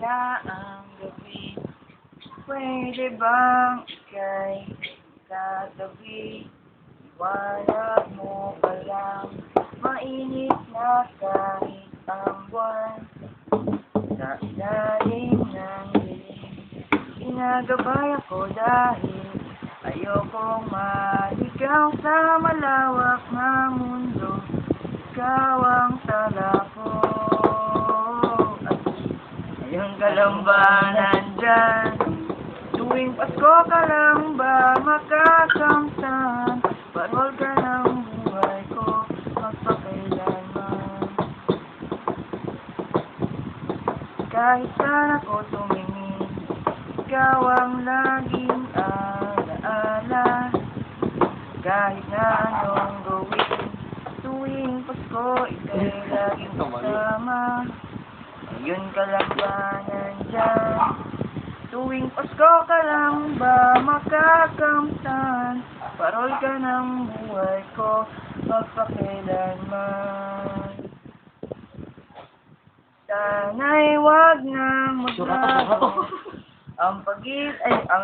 na ang gabi. Pwede bang ika'y katabi? Iwanag mo pa lang, mainit na kahit ang buwan. Sa ilalim ng dilim, ginagabay ako dahil ayokong maligaw sa malawak na mundo. Ikaw ang tala ko. Ngayon ka lang ba nandyan? Tuwing Pasko ka lang ba makakamtan? Parol ka ng buhay ko magpakailanman. Kahit saan ako tumingin, ikaw ang laging alaala. Kahit na anong gawin, tuwing Pasko ika'y laging kasama. Ngayon ka lang ba nandyan? Tuwing Pasko ka lang ba makakamtan? Parol ka ng buhay ko magpakailanman. Sana'y wag na magbago ang pag-ibig ay ang